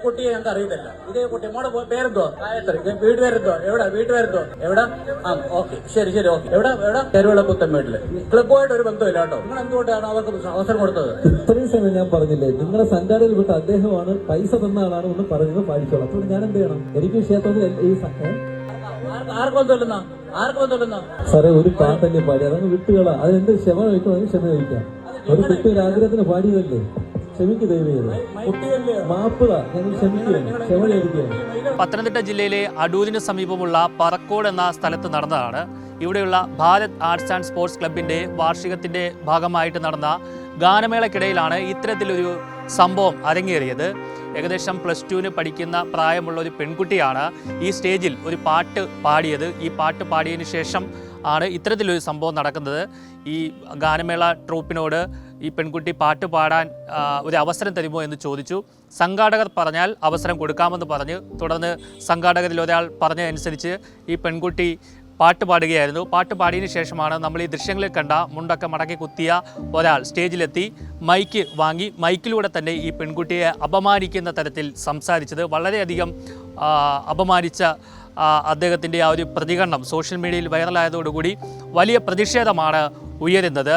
കുട്ടിയെ ഞങ്ങൾക്ക് അറിയത്തില്ല. ഇതേ കുട്ടി മോടെ പേരെന്തോ? ഗായത്രി. വീട്ടുപേരെന്തോ? വീട്ടുപേരെന്തോ? എവിടെ? ആ ഓക്കെ, ശരി ഓക്കെ. എവിടെ? കരുവിള പുത്തൻമേട്ടില്. ക്ലബ്ബുമായിട്ട് ഒരു ബന്ധമില്ല കേട്ടോ. നിങ്ങൾ എന്തുകൊണ്ടാണ് അവർക്ക് അവസരം കൊടുത്തത്? ഇത്രയും സമയം ഞാൻ പറഞ്ഞില്ലേ, നിങ്ങളെ സംഘാടകർ വിട്ട അദ്ദേഹമാണ് പൈസ തന്ന ആളാണ് ഒന്ന് പറഞ്ഞത് പാടിച്ചോളാം. അപ്പോൾ ഞാൻ എന്ത് ചെയ്യണം? എനിക്ക് ക്ഷേത്രത്തിൽ ഈ ആർക്ക് ബന്ധമില്ലെന്ന സാറേ ഒരു പാട്ടല്ലേ പാടി, അതങ്ങ് വിട്ടുകളാ. അതിനെന്ത് ക്ഷമ വയ്ക്കണം, ക്ഷമ വയ്ക്കാം. ഒരു കുട്ടി ഒരു ആഗ്രഹത്തിന് പാടിയതല്ലേ, ക്ഷമിക്ക് ദൈവം. മാപ്പിള ഞങ്ങൾ ക്ഷമിക്കുകയാണ്, ക്ഷമ ചോദിക്കുകയാണ്. പത്തനംതിട്ട ജില്ലയിലെ അടൂരിന് സമീപമുള്ള പറക്കോട് എന്ന സ്ഥലത്ത് നടന്നതാണ്. ഇവിടെയുള്ള ഭാരത് ആർട്സ് ആൻഡ് സ്പോർട്സ് ക്ലബിൻ്റെ വാർഷികത്തിൻ്റെ ഭാഗമായിട്ട് നടന്ന ഗാനമേളയ്ക്കിടയിലാണ് ഇത്തരത്തിലൊരു സംഭവം അരങ്ങേറിയത്. ഏകദേശം +2 പഠിക്കുന്ന പ്രായമുള്ള ഒരു പെൺകുട്ടിയാണ് ഈ സ്റ്റേജിൽ ഒരു പാട്ട് പാടിയത്. ഈ പാട്ട് പാടിയതിന് ശേഷം ആണ് ഇത്തരത്തിലൊരു സംഭവം നടക്കുന്നത്. ഈ ഗാനമേള ട്രൂപ്പിനോട് ഈ പെൺകുട്ടി പാട്ട് പാടാൻ ഒരു അവസരം തരുമോ എന്ന് ചോദിച്ചു. സംഘാടകർ പറഞ്ഞാൽ അവസരം കൊടുക്കാമെന്ന് പറഞ്ഞ്, തുടർന്ന് സംഘാടകരിൽ ഒരാൾ പറഞ്ഞതനുസരിച്ച് ഈ പെൺകുട്ടി പാട്ട് പാടുകയായിരുന്നു. പാട്ട് പാടിയതിന് ശേഷമാണ് നമ്മൾ ഈ ദൃശ്യങ്ങളിൽ കണ്ട മുണ്ടൊക്കെ മടക്കി കുത്തിയ ഒരാൾ സ്റ്റേജിലെത്തി മൈക്ക് വാങ്ങി മൈക്കിലൂടെ തന്നെ ഈ പെൺകുട്ടിയെ അപമാനിക്കുന്ന തരത്തിൽ സംസാരിച്ചത്. വളരെയധികം അപമാനിച്ച അദ്ദേഹത്തിൻ്റെ ആ ഒരു പ്രതികരണം സോഷ്യൽ മീഡിയയിൽ വൈറലായതോടുകൂടി വലിയ പ്രതിഷേധമാണ് ഉയരുന്നത്.